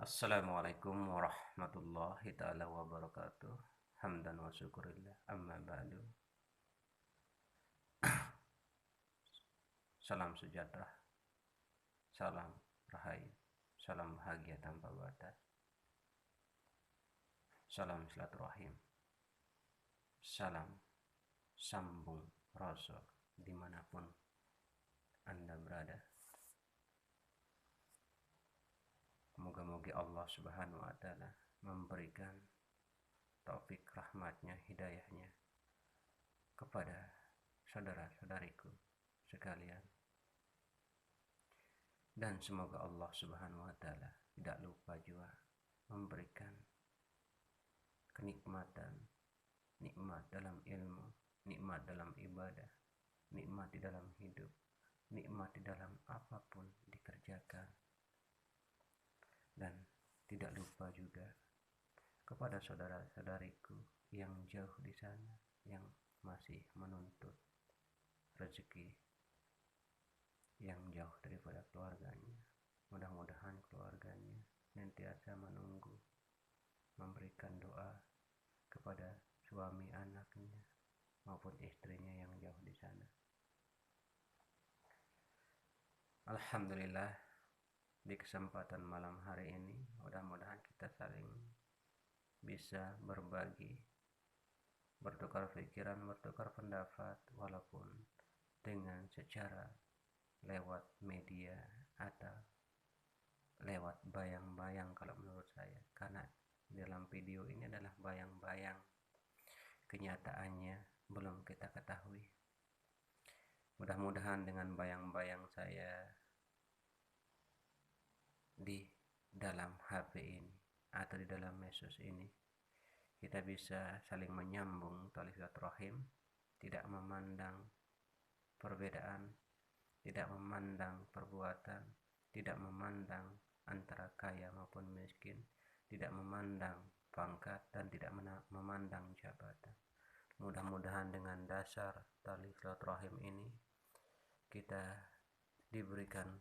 Assalamualaikum warahmatullahi ta'ala wabarakatuh. Hamdan wa syukurillah. Amma ba'du. Salam sejahtera, salam rahayu, salam bahagia tanpa batas, salam silaturahim, salam sambung rasul dimanapun Anda berada. Moga-moga Allah subhanahu wa ta'ala memberikan taufik rahmatnya, hidayahnya kepada saudara-saudariku sekalian. Dan semoga Allah subhanahu wa ta'ala tidak lupa juga memberikan kenikmatan, nikmat dalam ilmu, nikmat dalam ibadah, nikmat di dalam hidup, nikmat di dalam apapun dikerjakan. Dan tidak lupa juga kepada saudara-saudariku yang jauh di sana, yang masih menuntut rezeki, yang jauh daripada keluarganya. Mudah-mudahan keluarganya senantiasa menunggu, memberikan doa kepada suami anaknya maupun istrinya yang jauh di sana. Alhamdulillah, di kesempatan malam hari ini mudah-mudahan kita saling bisa berbagi, bertukar pikiran, bertukar pendapat, walaupun dengan secara lewat media atau lewat bayang-bayang kalau menurut saya, karena dalam video ini adalah bayang-bayang, kenyataannya belum kita ketahui. Mudah-mudahan dengan bayang-bayang saya di dalam HP ini atau di dalam medsos ini, kita bisa saling menyambung tali silaturahim, tidak memandang perbedaan, tidak memandang perbuatan, tidak memandang antara kaya maupun miskin, tidak memandang pangkat, dan tidak memandang jabatan. Mudah-mudahan dengan dasar tali silaturahim ini kita diberikan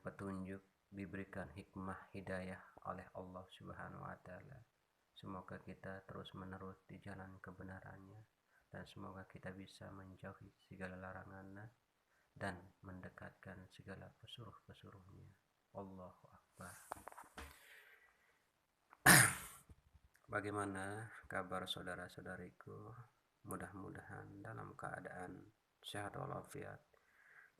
petunjuk, diberikan hikmah hidayah oleh Allah subhanahu wa ta'ala. Semoga kita terus menerus di jalan kebenarannya, dan semoga kita bisa menjauhi segala larangannya dan mendekatkan segala pesuruh-pesuruhnya. Allahu Akbar. Bagaimana kabar saudara-saudariku? Mudah-mudahan dalam keadaan sehat walafiat,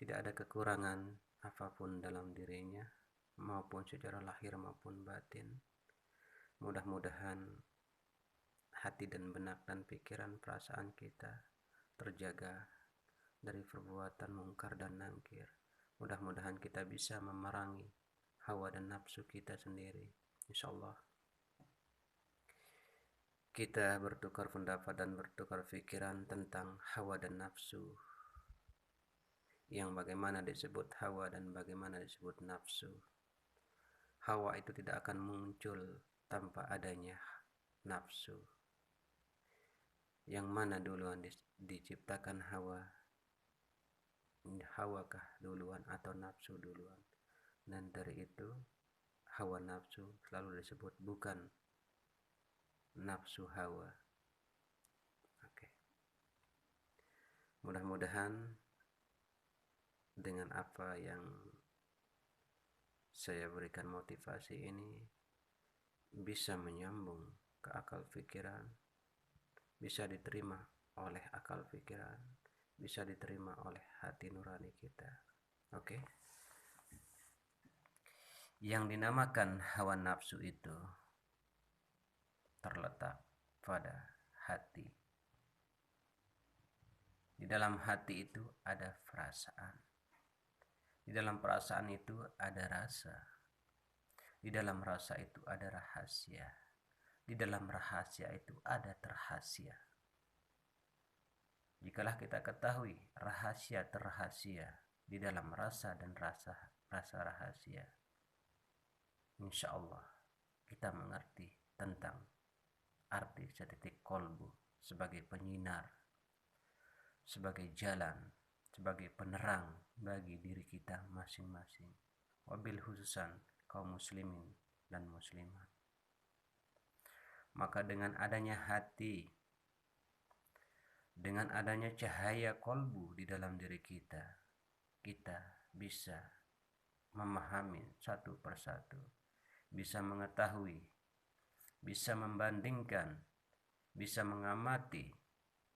tidak ada kekurangan apapun dalam dirinya, maupun secara lahir maupun batin. Mudah-mudahan hati dan benak dan pikiran perasaan kita terjaga dari perbuatan mungkar dan nangkir. Mudah-mudahan kita bisa memerangi hawa dan nafsu kita sendiri. Insyaallah kita bertukar pendapat dan bertukar pikiran tentang hawa dan nafsu, yang bagaimana disebut hawa dan bagaimana disebut nafsu. Hawa itu tidak akan muncul tanpa adanya nafsu. Yang mana duluan diciptakan hawa? Hawakah duluan atau nafsu duluan? Dan dari itu hawa nafsu selalu disebut bukan nafsu hawa. Oke. Mudah-mudahan dengan apa yang saya berikan motivasi ini bisa menyambung ke akal pikiran, bisa diterima oleh akal pikiran, bisa diterima oleh hati nurani kita. Oke. Yang dinamakan hawa nafsu itu terletak pada hati. Di dalam hati itu ada perasaan. Di dalam perasaan itu ada rasa. Di dalam rasa itu ada rahasia. Di dalam rahasia itu ada terhasia. Jikalau kita ketahui rahasia terhasia di dalam rasa dan rasa rahasia, insya Allah kita mengerti tentang arti setitik kolbu sebagai penyinar, sebagai jalan, sebagai penerang bagi diri kita masing-masing. wabil khususan kaum muslimin dan muslimat. Maka dengan adanya hati, dengan adanya cahaya kolbu di dalam diri kita, kita bisa memahami satu persatu, bisa mengetahui, bisa membandingkan, bisa mengamati,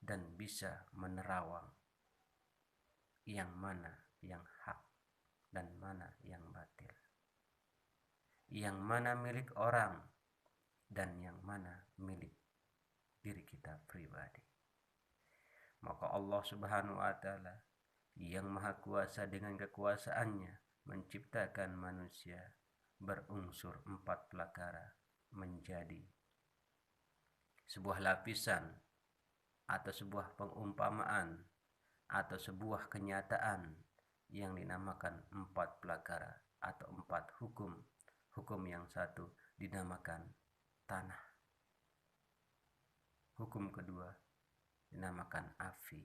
dan bisa menerawang yang mana yang hak dan mana yang batil, yang mana milik orang dan yang mana milik diri kita pribadi. Maka Allah Subhanahu wa taala yang maha kuasa dengan kekuasaannya menciptakan manusia berunsur 4 pelakara menjadi sebuah lapisan atau sebuah pengumpamaan atau sebuah kenyataan yang dinamakan 4 pelakara atau 4 hukum. Hukum yang satu dinamakan tanah, hukum kedua dinamakan api,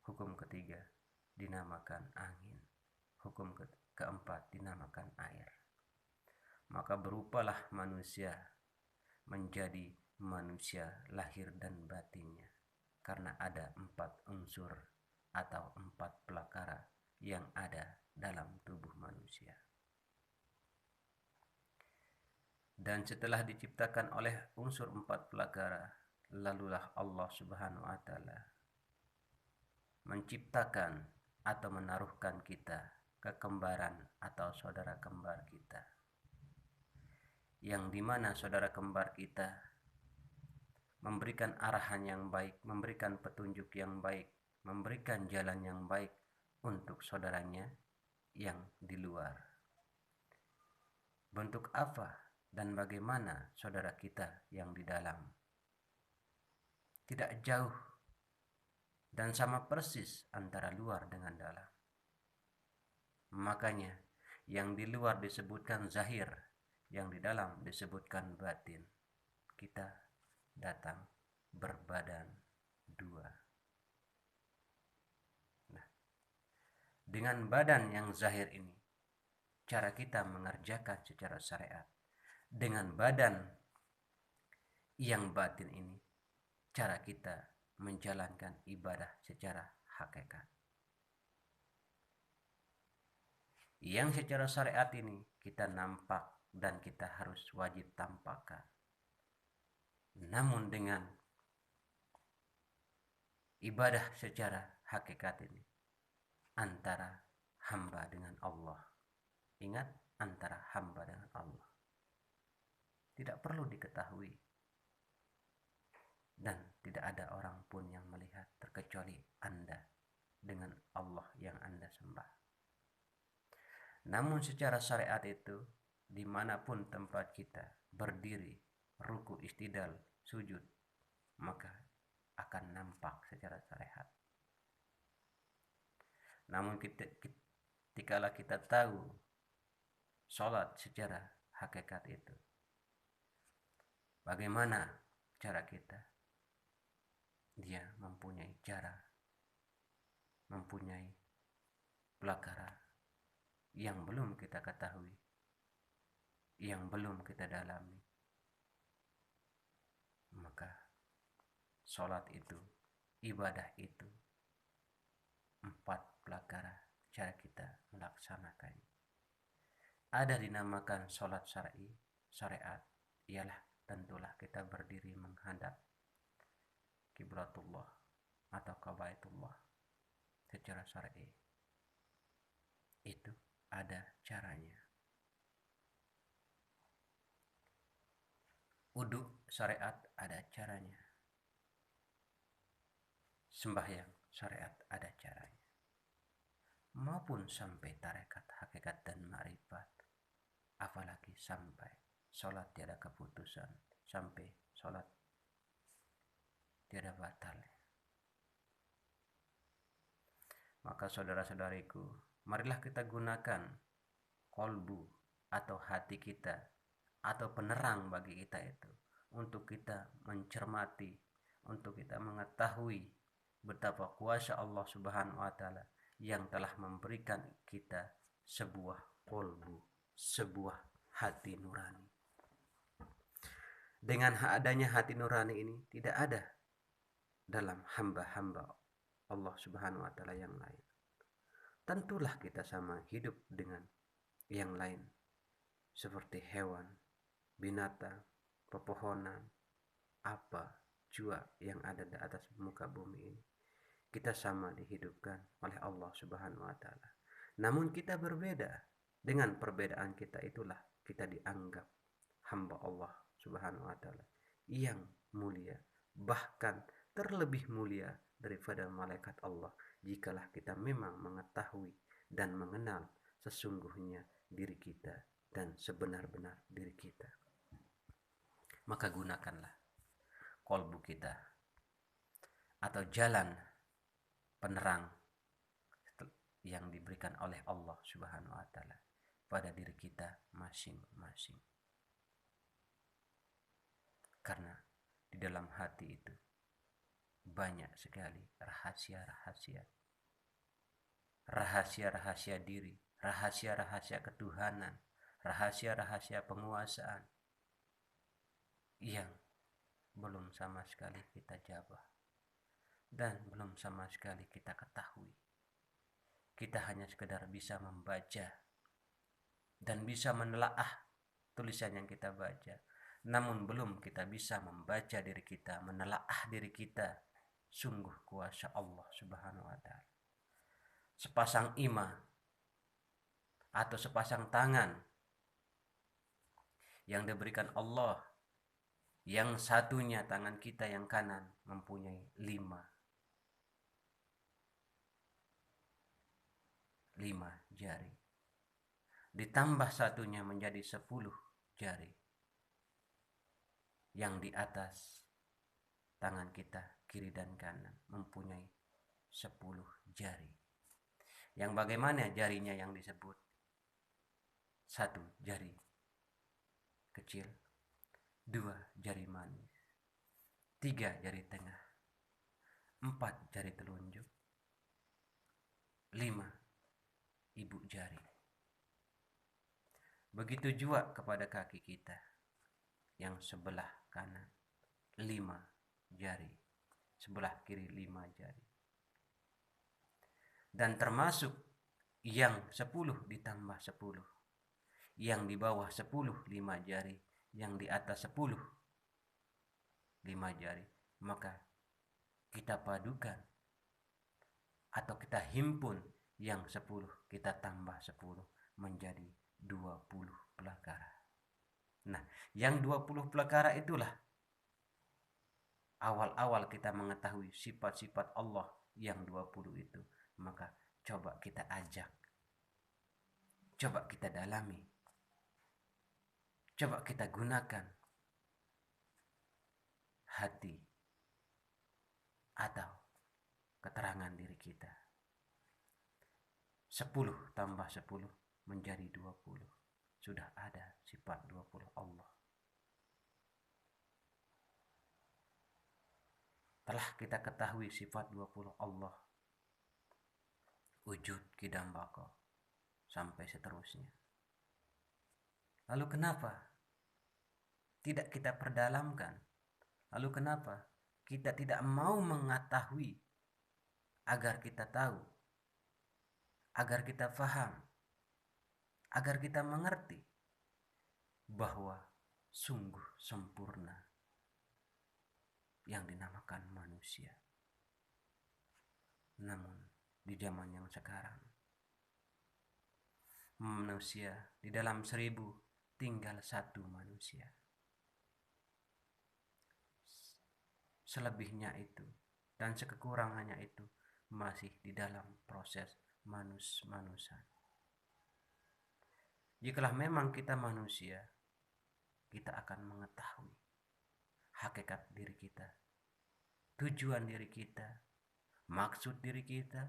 hukum ketiga dinamakan angin, hukum keempat dinamakan air. Maka berupalah manusia menjadi manusia lahir dan batinnya, karena ada 4 unsur atau 4 pelakara yang ada dalam tubuh manusia. Dan setelah diciptakan oleh unsur 4 pelakara, lalulah Allah Subhanahu wa taala menciptakan atau menaruhkan kita ke kembaran atau saudara kembar kita, yang dimana saudara kembar kita memberikan arahan yang baik, memberikan petunjuk yang baik, memberikan jalan yang baik untuk saudaranya yang di luar. Bentuk apa dan bagaimana saudara kita yang di dalam? Tidak jauh dan sama persis antara luar dengan dalam. Makanya yang di luar disebutkan zahir, yang di dalam disebutkan batin. Kita datang berbadan dua. Nah, dengan badan yang zahir ini, cara kita mengerjakan secara syariat. Dengan badan yang batin ini, cara kita menjalankan ibadah secara hakikat. Yang secara syariat ini kita nampak dan kita harus wajib tampakkan. Namun dengan ibadah secara hakikat ini antara hamba dengan Allah. Ingat, antara hamba dengan Allah. Tidak perlu diketahui dan tidak ada orang pun yang melihat terkecuali Anda dengan Allah yang Anda sembah. Namun secara syariat itu, dimanapun tempat kita berdiri, ruku, istidal, sujud, maka akan nampak secara syariat. Namun ketika kita tahu sholat secara hakikat itu, bagaimana cara kita? Dia mempunyai cara, mempunyai pelakara yang belum kita ketahui, yang belum kita dalami. Maka sholat itu, ibadah itu, 4 pelakara cara kita melaksanakannya. Ada dinamakan sholat syar'i, syariat, ialah tentulah kita berdiri menghadap kiblatullah atau kabaitullah secara syar'i. Itu ada caranya. Wudu syariat ada caranya. Sembahyang syariat ada caranya. Maupun sampai tarekat, hakikat dan ma'rifat. Apalagi sampai sholat tiada keputusan, sampai sholat tiada batal. Maka saudara-saudariku, marilah kita gunakan kolbu atau hati kita atau penerang bagi kita itu untuk kita mencermati, untuk kita mengetahui betapa kuasa Allah Subhanahu wa taala yang telah memberikan kita sebuah kolbu sebuah hati nurani. Dengan adanya hati nurani ini tidak ada dalam hamba-hamba Allah Subhanahu wa taala yang lain. Tentulah kita sama hidup dengan yang lain, seperti hewan, binatang, pepohonan, apa jua yang ada di atas muka bumi ini. Kita sama dihidupkan oleh Allah Subhanahu wa taala. Namun kita berbeda. Dengan perbedaan kita itulah kita dianggap hamba Allah Subhanahu wa taala yang mulia, bahkan terlebih mulia daripada malaikat Allah jikalau kita memang mengetahui dan mengenal sesungguhnya diri kita dan sebenar-benar diri kita. Maka gunakanlah kolbu kita atau jalan penerang yang diberikan oleh Allah Subhanahu wa taala pada diri kita masing-masing. Karena di dalam hati itu banyak sekali rahasia-rahasia. Rahasia-rahasia diri, rahasia-rahasia ketuhanan, rahasia-rahasia penguasaan yang belum sama sekali kita jabah dan belum sama sekali kita ketahui. Kita hanya sekedar bisa membaca dan bisa menelaah tulisan yang kita baca. Namun belum kita bisa membaca diri kita, menelaah diri kita. Sungguh kuasa Allah Subhanahu wa taala. Sepasang imah atau sepasang tangan yang diberikan Allah, yang satunya tangan kita yang kanan mempunyai 5 jari. Ditambah satunya menjadi 10 jari. Yang di atas tangan kita kiri dan kanan mempunyai 10 jari. Yang bagaimana jarinya yang disebut? 1 jari kecil, 2 jari manis, 3 jari tengah, 4 jari telunjuk, 5 ibu jari. Begitu juga kepada kaki kita yang sebelah kanan 5 jari, sebelah kiri 5 jari. Dan termasuk yang 10 ditambah 10, yang di bawah 10 5 jari, yang di atas 10 5 jari. Maka kita padukan atau kita himpun yang 10 kita tambah 10 menjadi 20 pelakara. Nah, yang 20 pelakara itulah awal-awal kita mengetahui sifat-sifat Allah yang 20 itu. Maka coba kita ajak, coba kita dalami, coba kita gunakan hati atau keterangan diri kita. 10 tambah 10 menjadi 20. Sudah ada sifat 20 Allah. Telah kita ketahui sifat 20 Allah, wujud kidam bako sampai seterusnya. Lalu kenapa tidak kita perdalamkan? Lalu kenapa kita tidak mau mengetahui agar kita tahu, agar kita faham, agar kita mengerti bahwa sungguh sempurna yang dinamakan manusia. Namun di zaman yang sekarang, manusia di dalam 1000 tinggal 1 manusia. Selebihnya itu dan sekekurangannya itu masih di dalam proses manusiaan. Jikalau memang kita manusia, kita akan mengetahui hakikat diri kita, tujuan diri kita, maksud diri kita,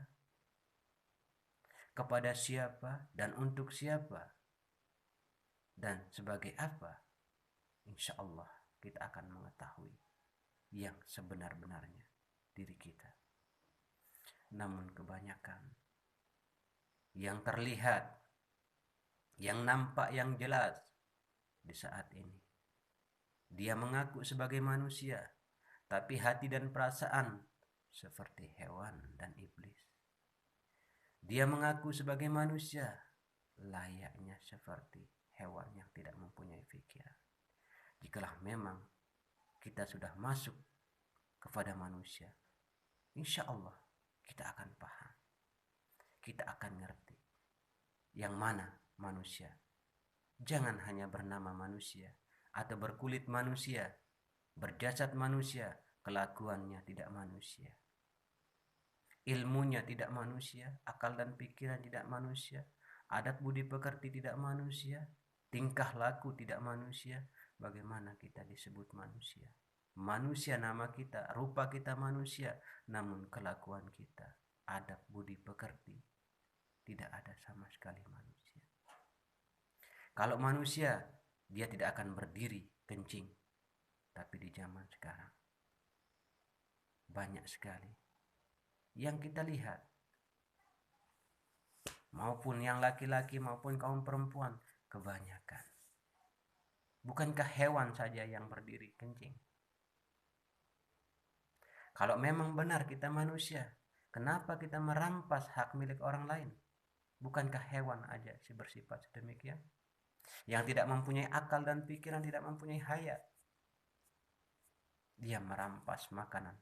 kepada siapa dan untuk siapa, dan sebagai apa. Insya Allah kita akan mengetahui yang sebenar-benarnya diri kita. Namun kebanyakan yang terlihat yang nampak, yang jelas di saat ini. Dia mengaku sebagai manusia, tapi hati dan perasaan seperti hewan dan iblis. Dia mengaku sebagai manusia, layaknya seperti hewan yang tidak mempunyai pikiran. Jikalau memang kita sudah masuk kepada manusia, insya Allah kita akan paham, kita akan ngerti yang mana manusia. Jangan hanya bernama manusia atau berkulit manusia, berjasad manusia, kelakuannya tidak manusia, ilmunya tidak manusia, akal dan pikiran tidak manusia, adat budi pekerti tidak manusia, tingkah laku tidak manusia. Bagaimana kita disebut manusia? Manusia nama kita, rupa kita manusia, namun kelakuan kita, adat budi pekerti tidak ada sama sekali manusia. Kalau manusia, dia tidak akan berdiri kencing. Tapi di zaman sekarang banyak sekali yang kita lihat, maupun yang laki-laki maupun kaum perempuan, kebanyakan. Bukankah hewan saja yang berdiri kencing? Kalau memang benar kita manusia, kenapa kita merampas hak milik orang lain? Bukankah hewan aja bersifat sedemikian? Yang tidak mempunyai akal dan pikiran, tidak mempunyai hayat, dia merampas makanan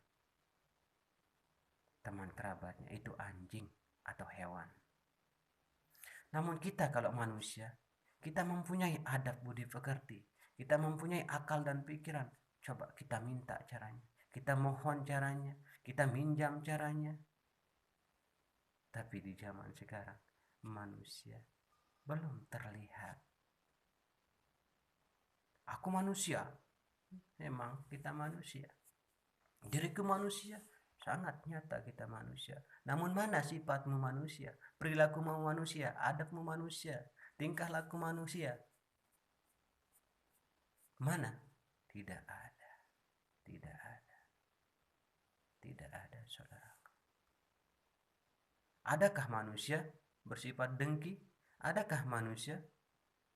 teman kerabatnya, itu anjing atau hewan. Namun kita kalau manusia, kita mempunyai adab budi pekerti, kita mempunyai akal dan pikiran. Coba kita minta caranya, kita mohon caranya, kita minjam caranya. Tapi di zaman sekarang manusia belum terlihat. Aku manusia, memang kita manusia, diriku manusia, sangat nyata kita manusia. Namun mana sifatmu manusia, perilakumu manusia, adabmu manusia, tingkah laku manusia? Mana? Tidak ada. Tidak ada. Tidak ada, saudaraku. Adakah manusia bersifat dengki? Adakah manusia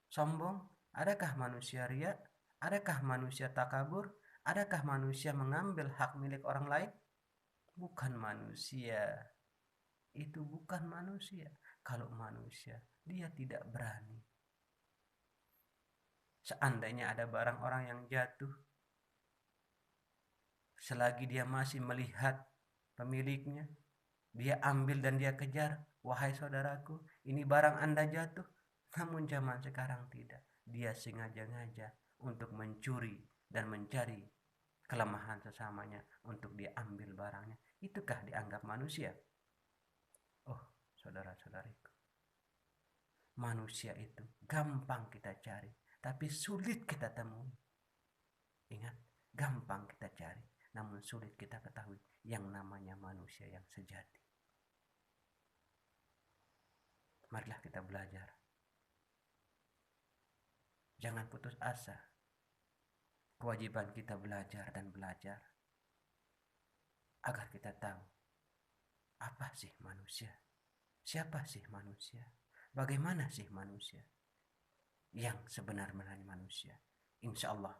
sombong? Adakah manusia riya? Adakah manusia takabur? Adakah manusia mengambil hak milik orang lain? Bukan manusia. Itu bukan manusia. Kalau manusia, dia tidak berani. Seandainya ada barang orang yang jatuh, selagi dia masih melihat pemiliknya, dia ambil dan dia kejar. Wahai saudaraku, ini barang Anda jatuh. Namun zaman sekarang tidak. Dia sengaja-ngaja untuk mencuri dan mencari kelemahan sesamanya untuk dia ambil barangnya. Itukah dianggap manusia? Oh, saudara-saudariku, manusia itu gampang kita cari, tapi sulit kita temui. Ingat, gampang kita cari, namun sulit kita ketahui yang namanya manusia yang sejati. Marilah kita belajar. Jangan putus asa. Kewajiban kita belajar dan belajar agar kita tahu apa sih manusia, siapa sih manusia, bagaimana sih manusia yang sebenar-benarnya manusia. Insya Allah,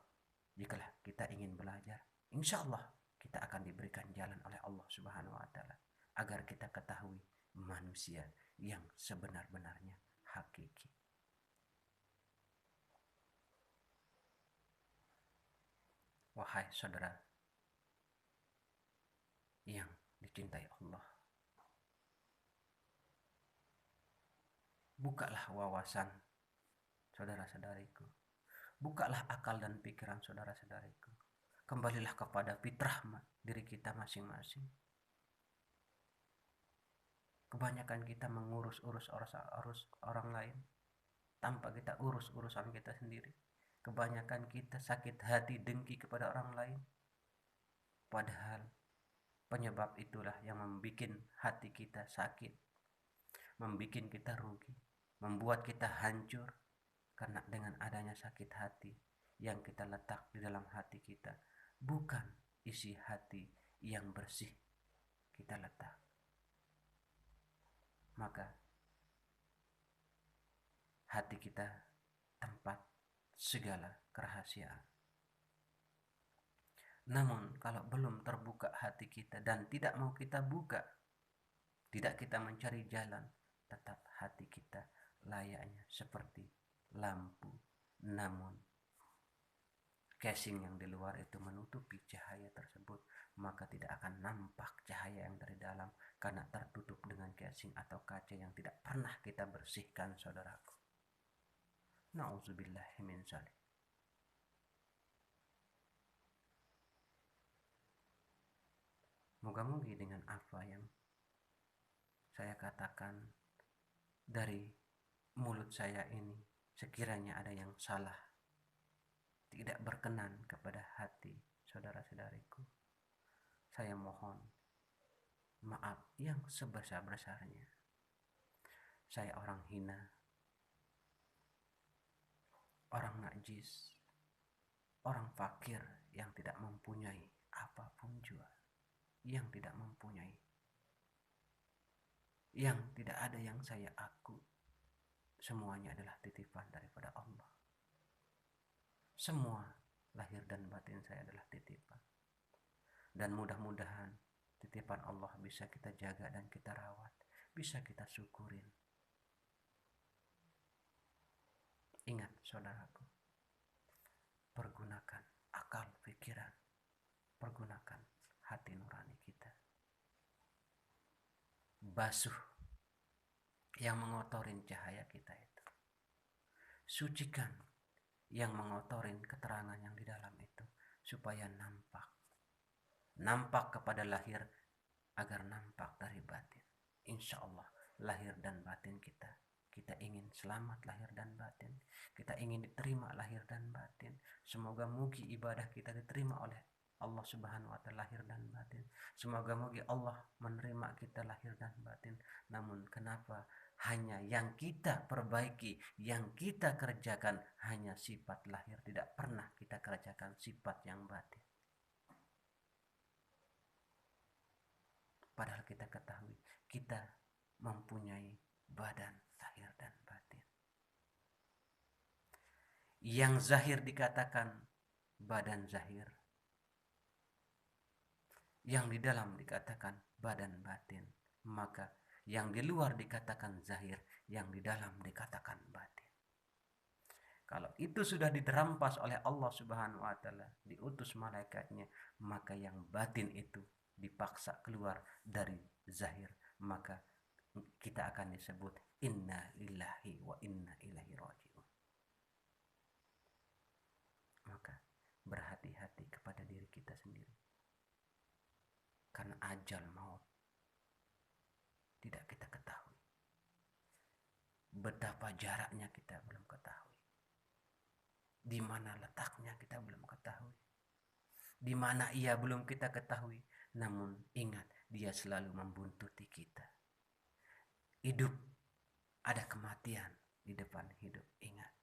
jikalau kita ingin belajar, insya Allah kita akan diberikan jalan oleh Allah Subhanahu wa Ta'ala agar kita ketahui manusia yang sebenar-benarnya hakiki. Wahai saudara yang dicintai Allah, bukalah wawasan saudara-saudariku, bukalah akal dan pikiran saudara-saudariku. Kembalilah kepada fitrah diri kita masing-masing. Kebanyakan kita mengurus-urus orang lain tanpa kita urus urusan kita sendiri. Kebanyakan kita sakit hati, dengki kepada orang lain. Padahal penyebab itulah yang membuat hati kita sakit, membuat kita rugi, membuat kita hancur. Karena dengan adanya sakit hati yang kita letak di dalam hati kita, bukan isi hati yang bersih kita letak. Maka hati kita tempat segala kerahasiaan. Namun kalau belum terbuka hati kita dan tidak mau kita buka, tidak kita mencari jalan, tetap hati kita layaknya seperti lampu. Namun casing yang di luar itu menutupi cahaya tersebut, maka tidak akan nampak cahaya yang dari dalam karena tertutup dengan casing atau kaca yang tidak pernah kita bersihkan, saudaraku. Na'udzubillahi min dzalik. Moga-moga dengan apa yang saya katakan dari mulut saya ini, sekiranya ada yang salah, tidak berkenan kepada hati saudara-saudariku, saya mohon maaf yang sebesar-besarnya. Saya orang hina, orang najis, orang fakir yang tidak mempunyai apapun juga, yang tidak mempunyai, yang tidak ada yang saya aku. Semuanya adalah titipan daripada Allah. Semua lahir dan batin saya adalah titipan. Dan mudah-mudahan titipan Allah bisa kita jaga dan kita rawat, bisa kita syukurin. Ingat saudaraku, pergunakan akal pikiran, pergunakan hati nurani kita. Basuh yang mengotorin cahaya kita itu. Sucikan yang mengotorin keterangan yang di dalam itu, supaya nampak kepada lahir, agar nampak dari batin. Insya Allah lahir dan batin kita ingin selamat lahir dan batin, kita ingin diterima lahir dan batin. Semoga mugi ibadah kita diterima oleh Allah Subhanahu wa Ta'ala lahir dan batin. Semoga mugi Allah menerima kita lahir dan batin. Namun kenapa hanya yang kita perbaiki, yang kita kerjakan hanya sifat lahir, tidak pernah kita kerjakan sifat yang batin? Padahal kita ketahui kita mempunyai badan lahir dan batin. Yang zahir dikatakan badan zahir, yang di dalam dikatakan badan batin, maka yang di luar dikatakan zahir, yang di dalam dikatakan batin. Kalau itu sudah diterampas oleh Allah Subhanahu wa Ta'ala, diutus malaikatnya, maka yang batin itu dipaksa keluar dari zahir, maka kita akan disebut inna lillahi wa inna ilaihi raji'un. Maka berhati-hati kepada diri kita sendiri, karena ajal maut tidak kita ketahui. Betapa jaraknya kita belum ketahui. Di mana letaknya kita belum ketahui. Di mana ia belum kita ketahui. Namun ingat, dia selalu membuntuti kita. Hidup, ada kematian di depan hidup. Ingat,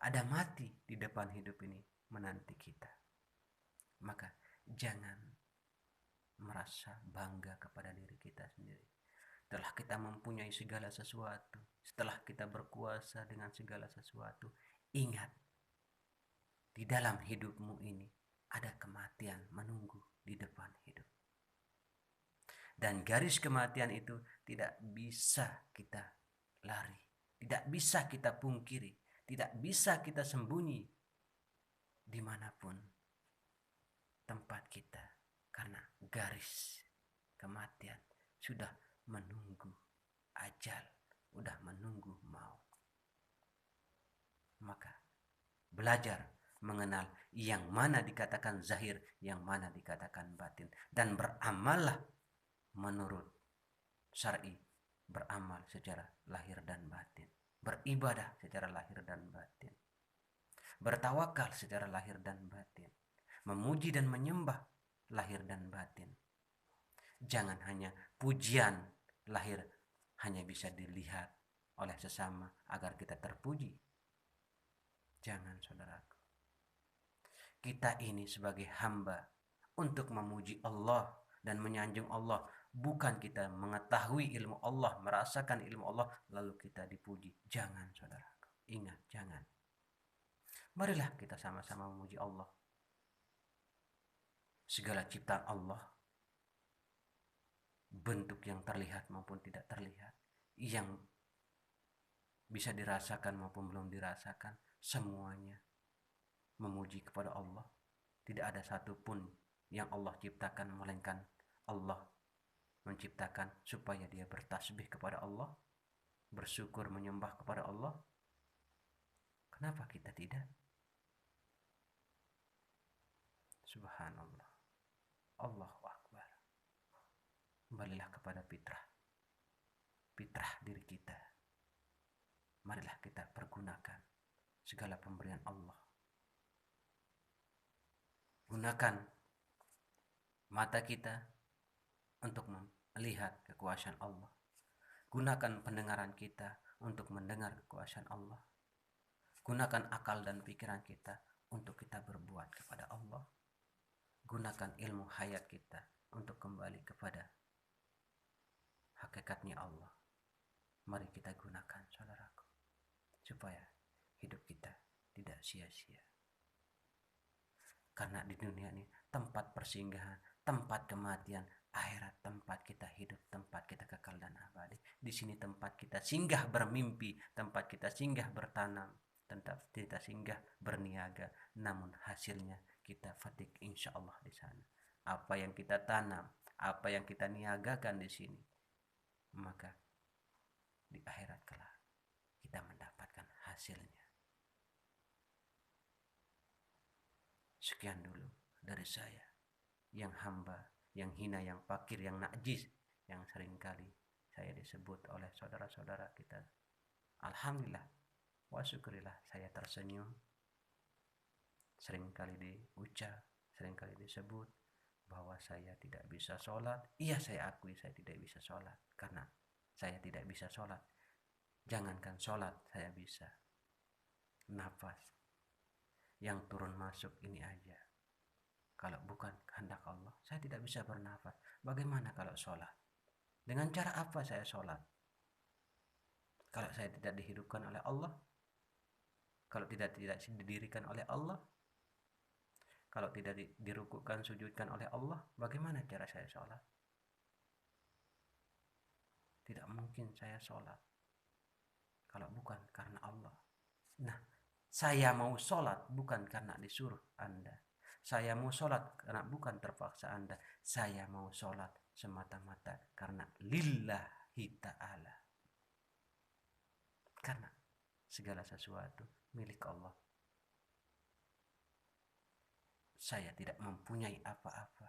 ada mati di depan hidup ini menanti kita. Maka jangan merasa bangga kepada diri kita sendiri. Setelah kita mempunyai segala sesuatu, setelah kita berkuasa dengan segala sesuatu, ingat, di dalam hidupmu ini ada kematian menunggu di depan hidup. Dan garis kematian itu tidak bisa kita lari, tidak bisa kita pungkiri, tidak bisa kita sembunyi dimanapun tempat kita, karena garis kematian sudah menunggu ajal, sudah menunggu maut. Maka belajar mengenal yang mana dikatakan zahir, yang mana dikatakan batin, dan beramallah menurut syar'i, beramal secara lahir dan batin, beribadah secara lahir dan batin, bertawakal secara lahir dan batin, memuji dan menyembah lahir dan batin. Jangan hanya pujian lahir hanya bisa dilihat oleh sesama agar kita terpuji. Jangan, saudaraku. Kita ini sebagai hamba untuk memuji Allah dan menyanjung Allah, bukan kita mengetahui ilmu Allah, merasakan ilmu Allah lalu kita dipuji. Jangan, saudaraku. Ingat, jangan. Marilah kita sama-sama memuji Allah. Segala ciptaan Allah, bentuk yang terlihat maupun tidak terlihat, yang bisa dirasakan maupun belum dirasakan, semuanya memuji kepada Allah. Tidak ada satupun yang Allah ciptakan melainkan Allah menciptakan supaya dia bertasbih kepada Allah, bersyukur menyembah kepada Allah. Kenapa kita tidak? Subhanallah. Allahu Akbar. Kembalilah kepada fitrah diri kita. Marilah kita pergunakan segala pemberian Allah. Gunakan mata kita untuk melihat kekuasaan Allah. Gunakan pendengaran kita untuk mendengar kekuasaan Allah. Gunakan akal dan pikiran kita untuk kita berbuat kepada Allah. Gunakan ilmu hayat kita untuk kembali kepada hakikatnya Allah. Mari kita gunakan, saudaraku, supaya hidup kita tidak sia-sia. Karena di dunia ini tempat persinggahan, tempat kematian, akhirat tempat kita hidup, tempat kita kekal dan abadi. Di sini tempat kita singgah bermimpi, tempat kita singgah bertanam, tempat kita singgah berniaga. Namun hasilnya kita fatik insya Allah di sana. Apa yang kita tanam, apa yang kita niagakan di sini, maka di akhirat kelak kita mendapatkan hasilnya. Sekian dulu dari saya, yang hamba, yang hina, yang fakir, yang najis, yang seringkali saya disebut oleh saudara-saudara kita. Alhamdulillah wa syukurillah, saya tersenyum. Seringkali diucap, seringkali disebut bahwa saya tidak bisa sholat. Iya, saya akui saya tidak bisa sholat. Karena saya tidak bisa sholat, jangankan sholat saya bisa. Nafas yang turun masuk ini aja, kalau bukan kehendak Allah, saya tidak bisa bernafas. Bagaimana kalau sholat? Dengan cara apa saya sholat? Kalau saya tidak dihidupkan oleh Allah, kalau tidak didirikan oleh Allah, kalau tidak dirukukkan, sujudkan oleh Allah, bagaimana cara saya sholat? Tidak mungkin saya sholat kalau bukan karena Allah. Nah, saya mau sholat bukan karena disuruh Anda. Saya mau sholat karena bukan terpaksa Anda. Saya mau sholat semata-mata karena lillahi ta'ala. Karena segala sesuatu milik Allah. Saya tidak mempunyai apa-apa.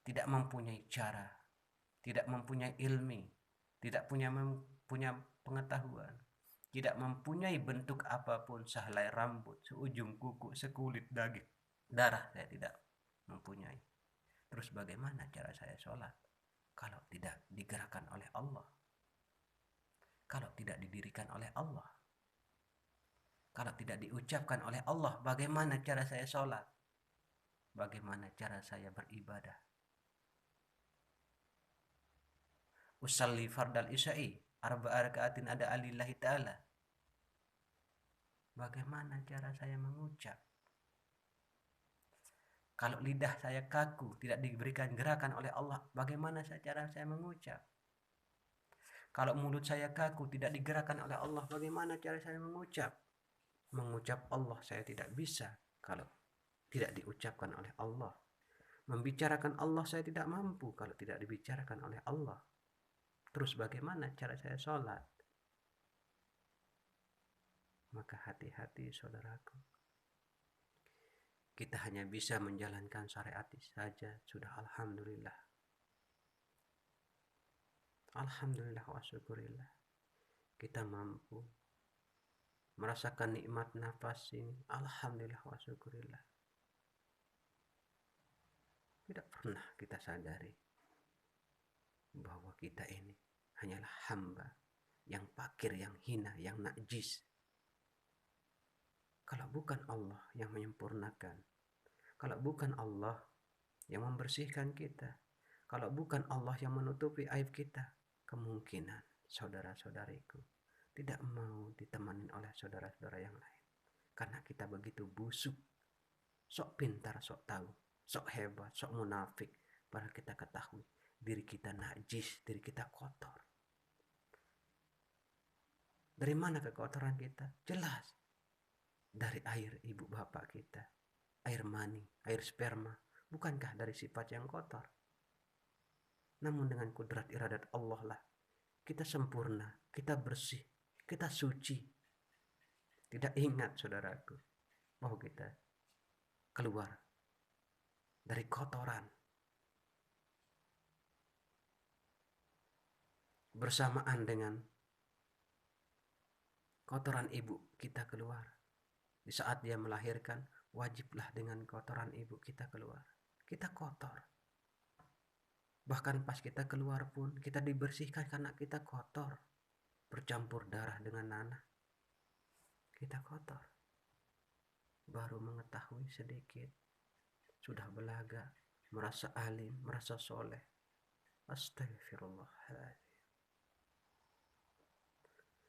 Tidak mempunyai cara. Tidak mempunyai ilmu. Tidak punya pengetahuan. Tidak mempunyai bentuk apapun, sehelai rambut, seujung kuku, sekulit daging, darah, saya tidak mempunyai. Terus bagaimana cara saya sholat? Kalau tidak digerakkan oleh Allah, kalau tidak didirikan oleh Allah, kalau tidak diucapkan oleh Allah, bagaimana cara saya sholat? Bagaimana cara saya beribadah? Usalli fardal isya'i arba'a raka'atin ada alillahi ta'ala. Bagaimana cara saya mengucap? Kalau lidah saya kaku, tidak diberikan gerakan oleh Allah, bagaimana cara saya mengucap? Kalau mulut saya kaku, tidak digerakkan oleh Allah, bagaimana cara saya mengucap? Mengucap Allah saya tidak bisa kalau tidak diucapkan oleh Allah. Membicarakan Allah saya tidak mampu kalau tidak dibicarakan oleh Allah. Terus bagaimana cara saya sholat? Maka hati-hati, saudaraku. Kita hanya bisa menjalankan syariat saja, sudah alhamdulillah. Alhamdulillah wa syukurillah. Kita mampu merasakan nikmat nafas ini. Alhamdulillah wa syukurillah. Tidak pernah kita sadari bahwa kita ini hanyalah hamba yang fakir, yang hina, yang najis. Kalau bukan Allah yang menyempurnakan, kalau bukan Allah yang membersihkan kita, kalau bukan Allah yang menutupi aib kita, kemungkinan saudara-saudariku tidak mau ditemani oleh saudara-saudara yang lain. Karena kita begitu busuk, sok pintar, sok tahu, sok hebat, sok munafik. Padahal kita ketahui diri kita najis, diri kita kotor. Dari mana kekotoran kita? Jelas dari air ibu bapak kita, air mani, air sperma. Bukankah dari sifat yang kotor? Namun dengan kudrat iradat Allah lah kita sempurna, kita bersih, kita suci. Tidak ingat saudaraku bahwa kita keluar dari kotoran. Bersamaan dengan kotoran ibu kita keluar. Di saat dia melahirkan, wajiblah dengan kotoran ibu kita keluar. Kita kotor. Bahkan pas kita keluar pun, kita dibersihkan karena kita kotor. Bercampur darah dengan nanah. Kita kotor. Baru mengetahui sedikit. Sudah belaga, merasa alim, merasa soleh. Astagfirullahaladzim.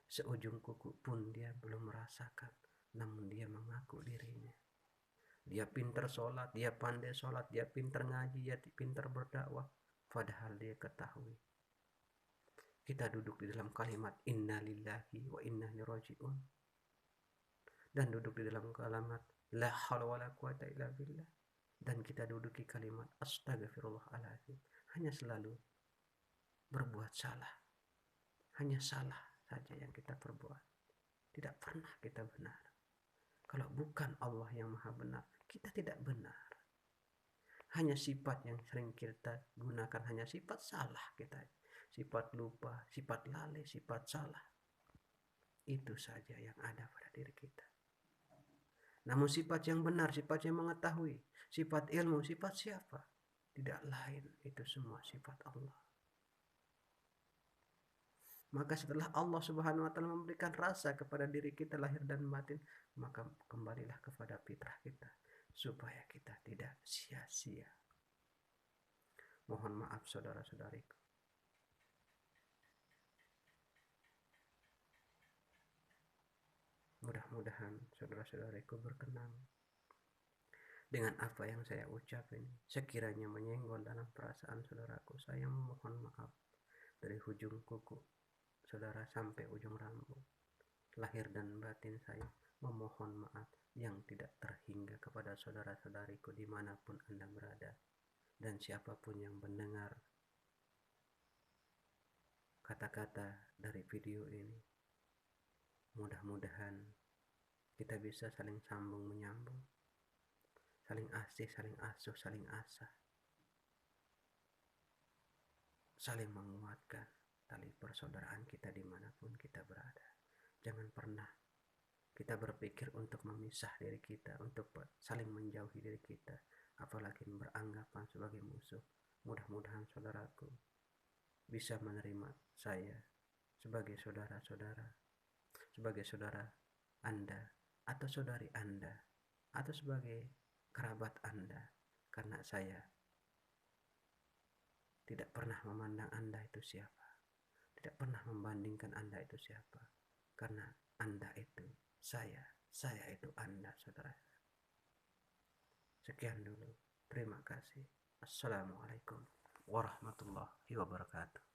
Seujung kuku pun dia belum merasakan, namun dia mengaku dirinya. Dia pintar sholat, dia pandai sholat, dia pintar ngaji, dia pintar berdakwah. Padahal dia ketahui. Kita duduk di dalam kalimat inna lillahi wa inna ilaihi raji'un. Dan duduk di dalam kalimat la haula wala quwata illa billah. Dan kita duduk di kalimat astagfirullahaladzim. Hanya selalu berbuat salah. Hanya salah saja yang kita perbuat. Tidak pernah kita benar. Kalau bukan Allah yang maha benar, kita tidak benar. Hanya sifat yang sering kita gunakan, hanya sifat salah kita. Sifat lupa, sifat lalai, sifat salah. Itu saja yang ada pada diri kita. Namun sifat yang benar, sifat yang mengetahui, sifat ilmu, sifat siapa? Tidak lain, itu semua sifat Allah. Maka setelah Allah Subhanahu wa taala memberikan rasa kepada diri kita lahir dan batin, maka kembalilah kepada fitrah kita supaya kita tidak sia-sia. Mohon maaf saudara-saudariku. Mudah-mudahan saudara-saudariku berkenan dengan apa yang saya ucap ini. Sekiranya menyenggol dalam perasaan saudaraku, saya memohon maaf dari ujung kuku saudara sampai ujung rambut. Lahir dan batin saya memohon maaf yang tidak terhingga kepada saudara-saudariku dimanapun Anda berada. Dan siapapun yang mendengar kata-kata dari video ini, mudah-mudahan kita bisa saling sambung menyambung, saling asih, saling asuh, saling asah, saling menguatkan tali persaudaraan kita dimanapun kita berada. Jangan pernah kita berpikir untuk memisah diri kita, untuk saling menjauhi diri kita, apalagi beranggapan sebagai musuh. Mudah-mudahan saudaraku bisa menerima saya sebagai saudara-saudara, sebagai saudara Anda atau saudari Anda, atau sebagai kerabat Anda, karena saya tidak pernah memandang Anda itu siapa, tidak pernah membandingkan Anda itu siapa, karena Anda itu saya itu Anda, saudara. Sekian dulu, terima kasih. Assalamualaikum warahmatullahi wabarakatuh.